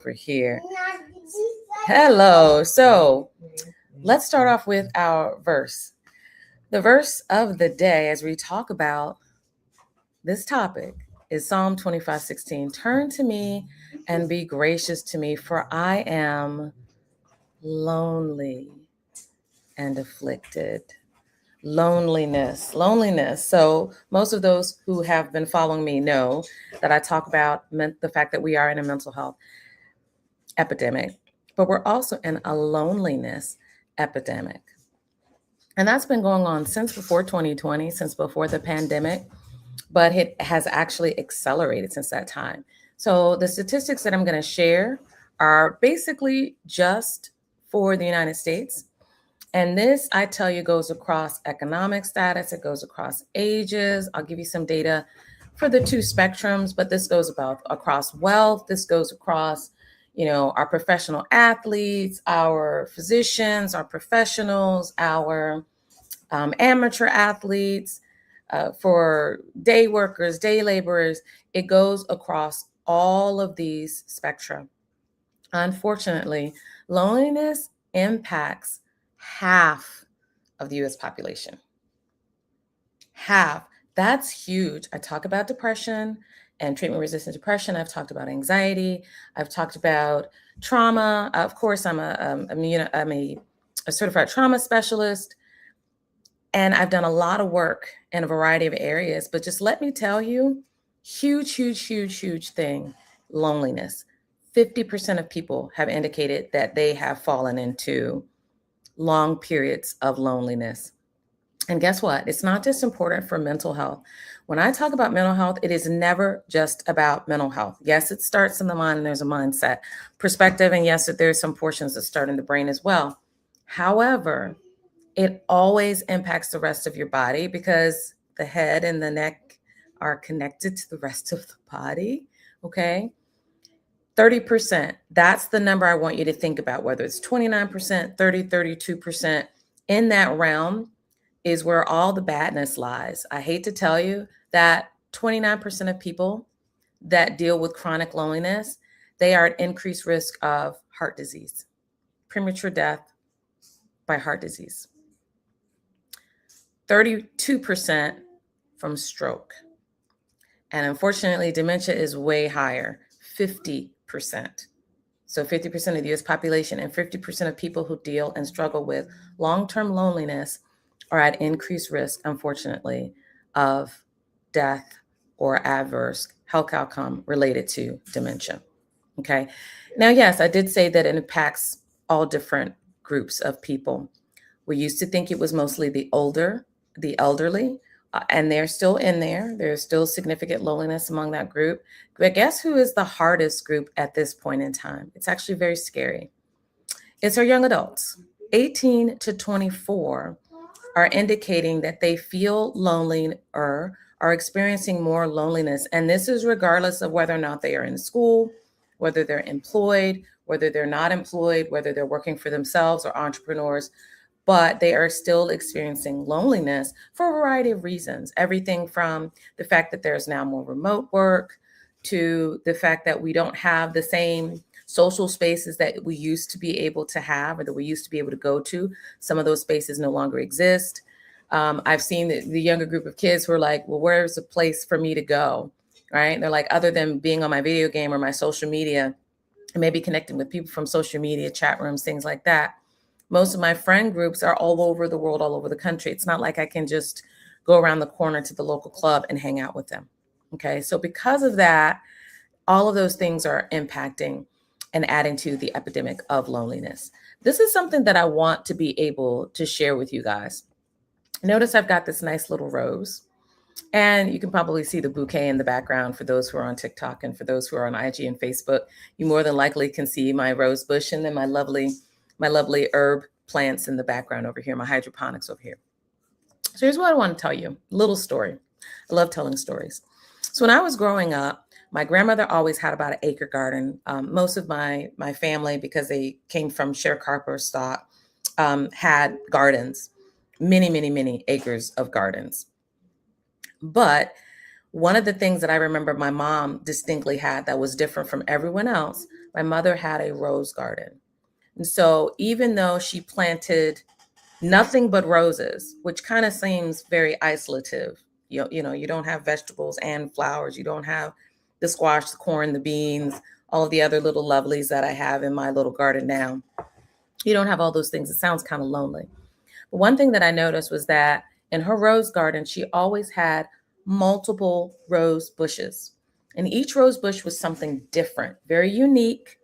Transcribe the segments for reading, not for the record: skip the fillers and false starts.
over here. Hello. So let's start off with our verse. The verse of the day as we talk about this topic is Psalm 25:16. Turn to me and be gracious to me, for I am lonely and afflicted. Loneliness. So, most of those who have been following me know that I talk about the fact that we are in a mental health epidemic, but we're also in a loneliness epidemic. And that's been going on since before 2020, since before the pandemic, but it has actually accelerated since that time. So the statistics that I'm going to share are basically just for the United States. And this, I tell you, goes across economic status, it goes across ages. I'll give you some data for the two spectrums, but this goes about across wealth, this goes across our professional athletes, our physicians, our professionals, our amateur athletes, for day workers, day laborers. It goes across all of these spectra. Unfortunately, loneliness impacts half of the US population. Half. That's huge. I talk about depression and treatment-resistant depression. I've talked about anxiety. I've talked about trauma. Of course, I'm a certified trauma specialist, and I've done a lot of work in a variety of areas. But just let me tell you, huge thing, loneliness. 50% of people have indicated that they have fallen into long periods of loneliness. And guess what? It's not just important for mental health. When I talk about mental health, it is never just about mental health. Yes, it starts in the mind and there's a mindset perspective. And yes, there's some portions that start in the brain as well. However, it always impacts the rest of your body because the head and the neck are connected to the rest of the body. Okay. 30%, that's the number I want you to think about, whether it's 29%, 30, 32%. In that realm is where all the badness lies. I hate to tell you that 29% of people that deal with chronic loneliness, they are at increased risk of heart disease, premature death by heart disease. 32% from stroke. And unfortunately, dementia is way higher, 50%. So 50% of the US population and 50% of people who deal and struggle with long-term loneliness are at increased risk, unfortunately, of death or adverse health outcome related to dementia. Okay. Now, yes, I did say that it impacts all different groups of people. We used to think it was mostly the elderly, and they're still in there. There's still significant loneliness among that group. But guess who is the hardest group at this point in time? It's actually very scary. It's our young adults. 18 to 24 are indicating that they feel lonely or are experiencing more loneliness. And this is regardless of whether or not they are in school, whether they're employed, whether they're not employed, whether they're working for themselves or entrepreneurs, but they are still experiencing loneliness for a variety of reasons. Everything from the fact that there's now more remote work to the fact that we don't have the same social spaces that we used to be able to have or that we used to be able to go to. Some of those spaces no longer exist. I've seen the younger group of kids who are like, well, where's a place for me to go, right? And they're like, other than being on my video game or my social media, and maybe connecting with people from social media, chat rooms, things like that. Most of my friend groups are all over the world, all over the country. It's not like I can just go around the corner to the local club and hang out with them. Okay. So because of that, all of those things are impacting and adding to the epidemic of loneliness. This is something that I want to be able to share with you guys. Notice I've got this nice little rose, and you can probably see the bouquet in the background for those who are on TikTok, and for those who are on IG and Facebook, you more than likely can see my rose bush and then my lovely herb plants in the background over here, my hydroponics over here. So here's what I want to tell you, a little story. I love telling stories. So when I was growing up, my grandmother always had about an acre garden. Most of my family, because they came from sharecropper stock, had gardens, many acres of gardens. But one of the things that I remember my mom distinctly had that was different from everyone else my mother had a rose garden. And so even though she planted nothing but roses, which kind of seems very isolative, you don't have vegetables and flowers. You don't have the squash, the corn, the beans, all of the other little lovelies that I have in my little garden now. You don't have all those things. It sounds kind of lonely. But one thing that I noticed was that in her rose garden, she always had multiple rose bushes. And each rose bush was something different, very unique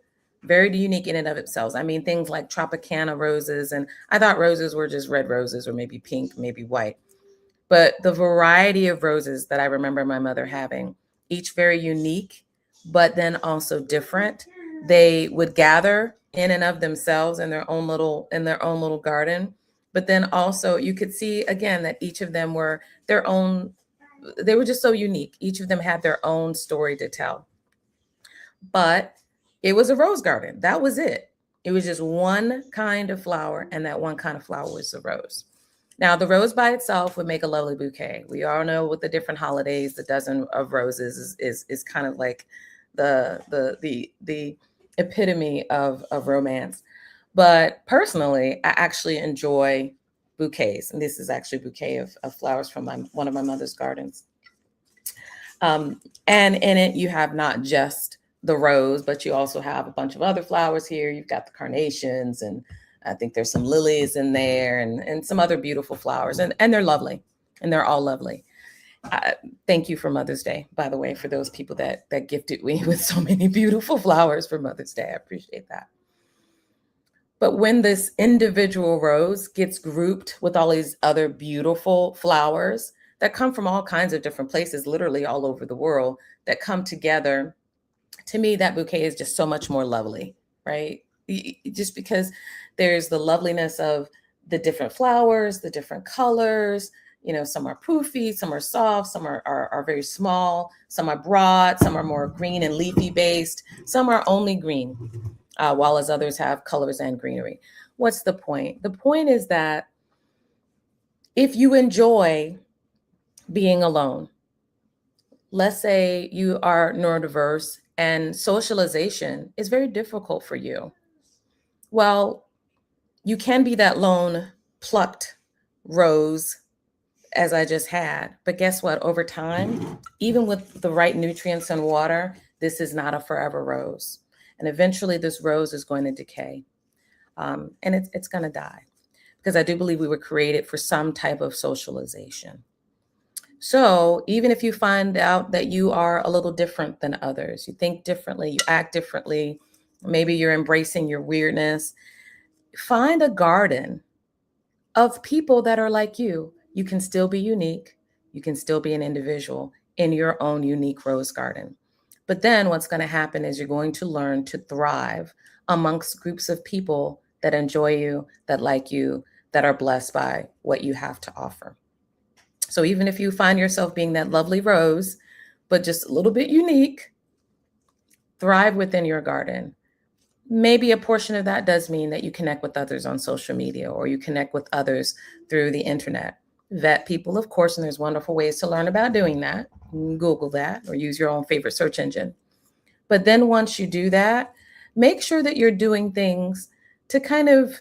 in and of itself. I mean, things like Tropicana roses. And I thought roses were just red roses or maybe pink, maybe white. But the variety of roses that I remember my mother having, each very unique, but then also different. They would gather in and of themselves in their own little garden. But then also you could see again that each of them were their own, they were just so unique. Each of them had their own story to tell. But it was a rose garden. That was it. It was just one kind of flower, and that one kind of flower was the rose. Now, the rose by itself would make a lovely bouquet. We all know with the different holidays, the dozen of roses is kind of like the epitome of romance. But personally, I actually enjoy bouquets, and this is actually a bouquet of flowers from one of my mother's gardens. And in it, you have not just the rose, but you also have a bunch of other flowers here. You've got the carnations, and I think there's some lilies in there, and some other beautiful flowers, and they're lovely, and they're all lovely. Thank you for Mother's Day, by the way, for those people that gifted me with so many beautiful flowers for Mother's Day. I appreciate that. But when this individual rose gets grouped with all these other beautiful flowers that come from all kinds of different places, literally all over the world, that come together, to me, that bouquet is just so much more lovely, right? Just because there's the loveliness of the different flowers, the different colors. Some are poofy, some are soft, some are very small, some are broad, some are more green and leafy based, some are only green, while as others have colors and greenery. What's the point? The point is that if you enjoy being alone, let's say you are neurodiverse and socialization is very difficult for you. Well, you can be that lone plucked rose as I just had. But guess what? Over time, even with the right nutrients and water, this is not a forever rose. And eventually this rose is going to decay. And it's going to die, because I do believe we were created for some type of socialization. So even if you find out that you are a little different than others, you think differently, you act differently, maybe you're embracing your weirdness, find a garden of people that are like you. You can still be unique. You can still be an individual in your own unique rose garden. But then what's going to happen is you're going to learn to thrive amongst groups of people that enjoy you, that like you, that are blessed by what you have to offer. So even if you find yourself being that lovely rose, but just a little bit unique, thrive within your garden. Maybe a portion of that does mean that you connect with others on social media, or you connect with others through the internet. Vet people, of course, and there's wonderful ways to learn about doing that. You can Google that or use your own favorite search engine. But then once you do that, make sure that you're doing things to kind of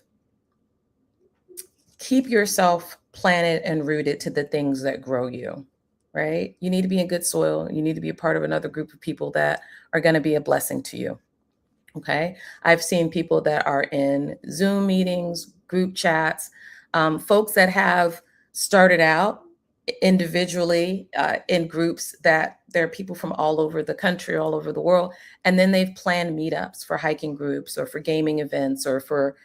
keep yourself planted and rooted to the things that grow you, right? You need to be in good soil. You need to be a part of another group of people that are going to be a blessing to you. Okay. I've seen people that are in Zoom meetings, group chats, folks that have started out individually in groups that there are people from all over the country, all over the world. And then they've planned meetups for hiking groups or for gaming events or for,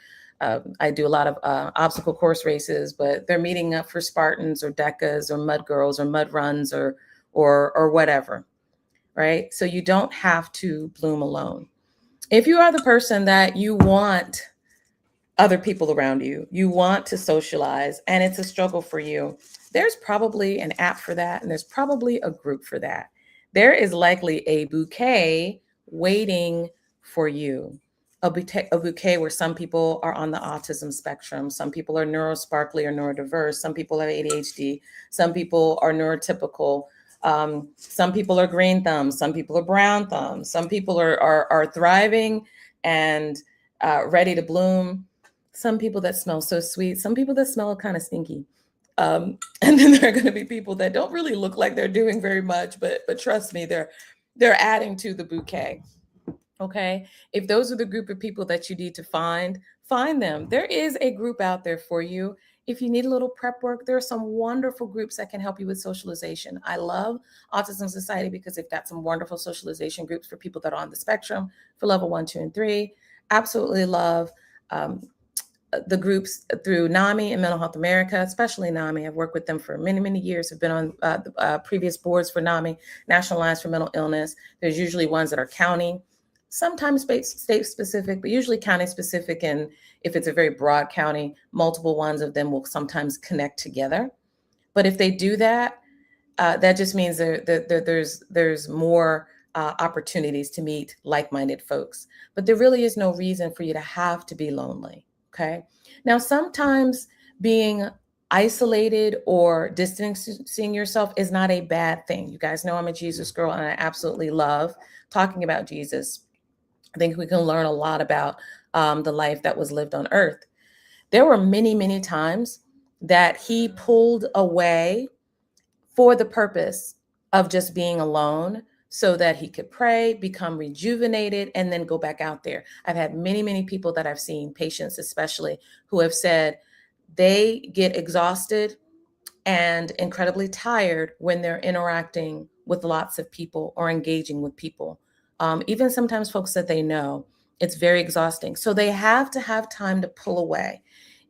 I do a lot of obstacle course races, but they're meeting up for Spartans or Decas or Mud Girls or Mud Runs or whatever, right? So you don't have to bloom alone. If you are the person that you want other people around you, you want to socialize, and it's a struggle for you, there's probably an app for that, and there's probably a group for that. There is likely a bouquet waiting for you, a bouquet where some people are on the autism spectrum, some people are neurosparkly or neurodiverse, some people have ADHD, some people are neurotypical, Some people are green thumbs. Some people are brown thumbs. Some people are thriving and ready to bloom. Some people that smell so sweet. Some people that smell kind of stinky. And then there are going to be people that don't really look like they're doing very much, but trust me, they're adding to the bouquet. Okay. If those are the group of people that you need to find them. There is a group out there for you. If you need a little prep work, there are some wonderful groups that can help you with socialization. I love Autism Society because they've got some wonderful socialization groups for people that are on the spectrum for level 1, 2, and 3. Absolutely love the groups through NAMI and Mental Health America, especially NAMI. I've worked with them for many, many years. I've been on the previous boards for NAMI, National Alliance for Mental Illness. There's usually ones that are county, sometimes state specific, but usually county specific. And if it's a very broad county, multiple ones of them will sometimes connect together. But if they do that, that just means there's more opportunities to meet like-minded folks. But there really is no reason for you to have to be lonely. Okay. Now, sometimes being isolated or distancing yourself is not a bad thing. You guys know I'm a Jesus girl, and I absolutely love talking about Jesus. I think we can learn a lot about the life that was lived on earth. There were many, many times that he pulled away for the purpose of just being alone so that he could pray, become rejuvenated, and then go back out there. I've had many, many people that I've seen, patients especially, who have said they get exhausted and incredibly tired when they're interacting with lots of people or engaging with people. Even sometimes folks that they know, it's very exhausting. So they have to have time to pull away.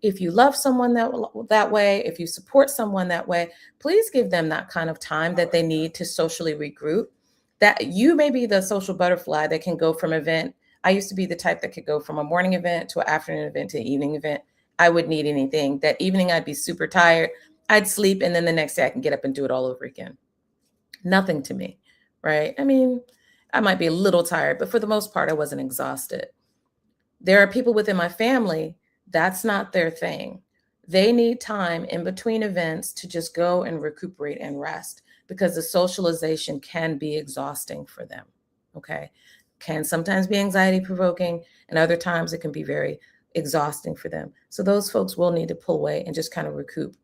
If you love someone that way, if you support someone that way, please give them that kind of time that they need to socially regroup. That you may be the social butterfly that can go from event. I used to be the type that could go from a morning event to an afternoon event to an evening event. I wouldn't need anything. That evening I'd be super tired. I'd sleep, and then the next day I can get up and do it all over again. Nothing to me, right? I mean, I might be a little tired, but for the most part, I wasn't exhausted. There are people within my family, that's not their thing. They need time in between events to just go and recuperate and rest because the socialization can be exhausting for them. Okay. Can sometimes be anxiety provoking, and other times it can be very exhausting for them. So those folks will need to pull away and just kind of recoup.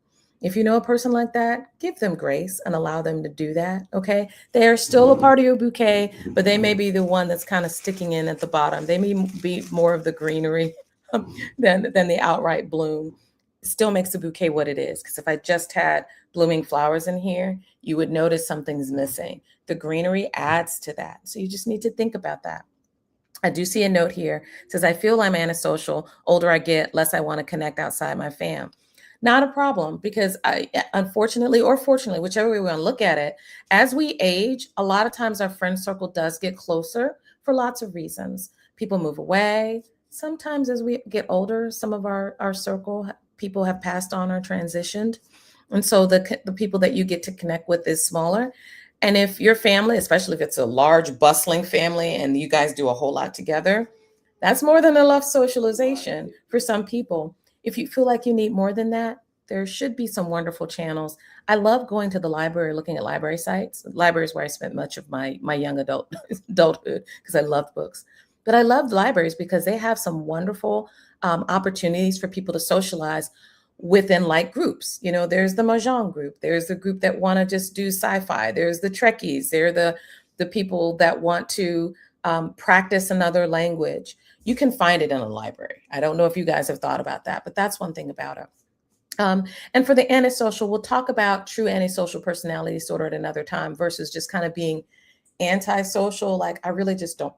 If you know a person like that, give them grace and allow them to do that. Okay. They are still a part of your bouquet, but they may be the one that's kind of sticking in at the bottom. They may be more of the greenery than the outright bloom. It still makes the bouquet what it is. Because if I just had blooming flowers in here, you would notice something's missing. The greenery adds to that. So you just need to think about that. I do see a note here. It says, I feel I'm antisocial. Older I get, less I want to connect outside my fam. Not a problem, because unfortunately or fortunately, whichever way we want to look at it, as we age, a lot of times our friend circle does get closer for lots of reasons. People move away. Sometimes as we get older, some of our circle, people have passed on or transitioned. And so the people that you get to connect with is smaller. And if your family, especially if it's a large, bustling family and you guys do a whole lot together, that's more than enough socialization for some people. If you feel like you need more than that, there should be some wonderful channels. I love going to the library, looking at library sites. Libraries where I spent much of my young adulthood because I loved books. But I love libraries because they have some wonderful opportunities for people to socialize within like groups. You know, there's the Mahjong group. There's the group that want to just do sci-fi. There's the Trekkies. They're the people that want to practice another language. You can find it in a library. I don't know if you guys have thought about that, but that's one thing about it. And for the antisocial, we'll talk about true antisocial personality disorder at another time versus just kind of being antisocial. Like, I really just don't,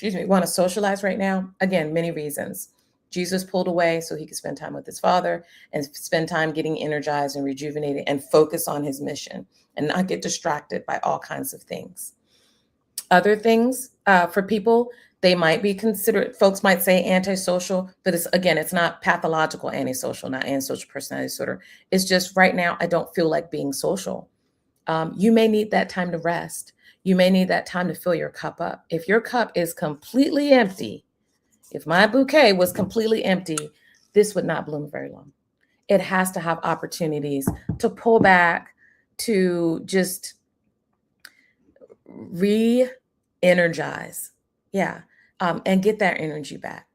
want to socialize right now. Again, many reasons. Jesus pulled away so he could spend time with his Father and spend time getting energized and rejuvenated and focus on his mission and not get distracted by all kinds of things. Other things for people, they might be considered, folks might say antisocial, but it's not pathological antisocial, not antisocial personality disorder. It's just right now, I don't feel like being social. You may need that time to rest. You may need that time to fill your cup up. If your cup is completely empty, if my bouquet was completely empty, this would not bloom very long. It has to have opportunities to pull back, to just re-energize. Yeah. And get that energy back.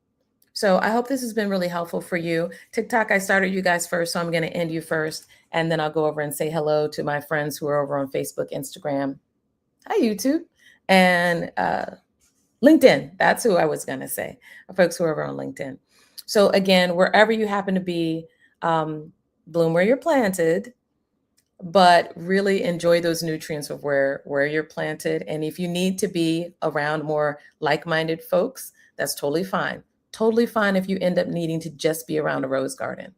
So I hope this has been really helpful for you. TikTok, I started you guys first, so I'm going to end you first. And then I'll go over and say hello to my friends who are over on Facebook, Instagram, hi, YouTube, and LinkedIn. That's who I was going to say, folks who are over on LinkedIn. So again, wherever you happen to be, bloom where you're planted, but really enjoy those nutrients of where you're planted. And if you need to be around more like-minded folks, that's totally fine. Totally fine if you end up needing to just be around a rose garden.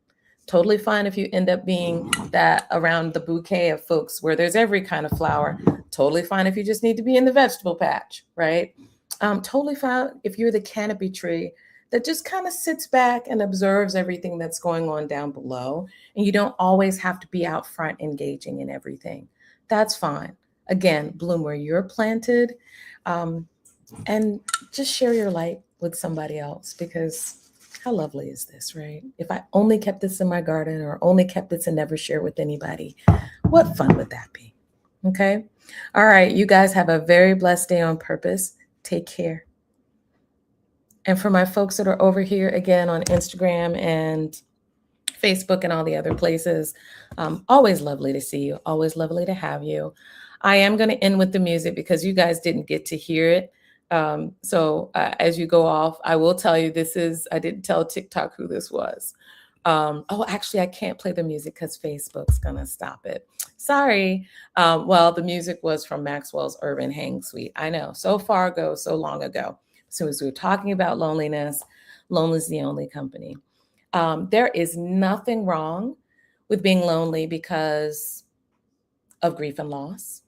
Totally fine if you end up being that around the bouquet of folks where there's every kind of flower. Totally fine if you just need to be in the vegetable patch, right? Totally fine if you're the canopy tree that just kind of sits back and observes everything that's going on down below. And you don't always have to be out front engaging in everything. That's fine. Again, bloom where you're planted, and just share your light with somebody else, because how lovely is this, right? If I only kept this in my garden or only kept this and never share with anybody, what fun would that be? Okay. All right. You guys have a very blessed day on purpose. Take care. And for my folks that are over here again on Instagram and Facebook and all the other places, always lovely to see you. Always lovely to have you. I am going to end with the music because you guys didn't get to hear it. So as you go off, I will tell you I didn't tell TikTok who this was. Actually, I can't play the music because Facebook's going to stop it. Sorry. Well, the music was from Maxwell's Urban Hang Suite. I know, so far ago, so long ago. So as we were talking about loneliness, lonely is the only company. There is nothing wrong with being lonely because of grief and loss.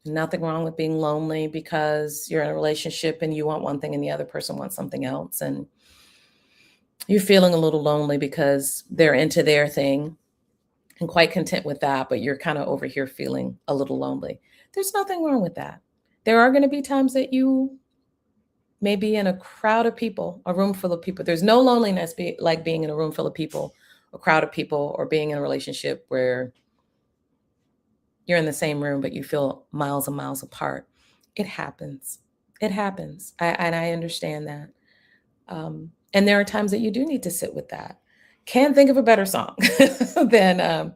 Nothing wrong with being lonely because you're in a relationship and you want one thing and the other person wants something else. And you're feeling a little lonely because they're into their thing and quite content with that, but you're kind of over here feeling a little lonely. There's nothing wrong with that. There are going to be times that you may be in a crowd of people, a room full of people. There's no loneliness like being in a room full of people, a crowd of people, or being in a relationship where you're in the same room, but you feel miles and miles apart. It happens. It happens. And I understand that. And there are times that you do need to sit with that. Can't think of a better song than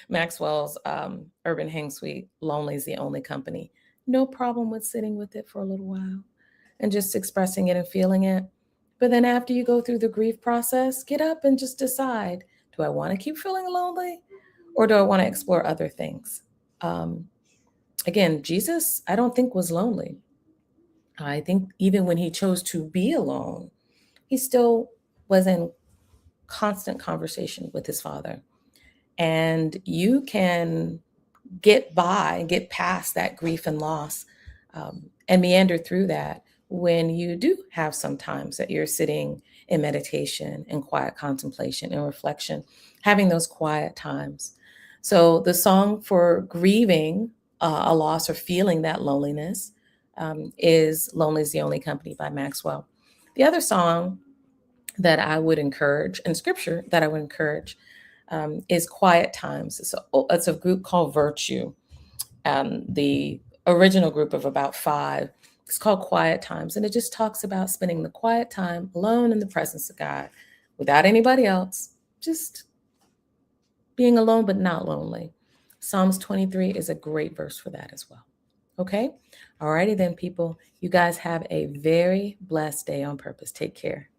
Maxwell's Urban Hang Suite, Lonely is the Only Company. No problem with sitting with it for a little while and just expressing it and feeling it. But then after you go through the grief process, get up and just decide, do I want to keep feeling lonely or do I want to explore other things? Again, Jesus, I don't think was lonely. I think even when he chose to be alone, he still was in constant conversation with his Father. And you can get past that grief and loss, and meander through that when you do have some times that you're sitting in meditation and quiet contemplation and reflection, having those quiet times. So the song for grieving a loss or feeling that loneliness is Lonely is the Only Company by Maxwell. The other song that I would encourage, and scripture that I would encourage, is Quiet Times. It's a group called Virtue. The original group of about 5, it's called Quiet Times. And it just talks about spending the quiet time alone in the presence of God without anybody else, just being alone but not lonely. Psalms 23 is a great verse for that as well. Okay? All righty then, people. You guys have a very blessed day on purpose. Take care.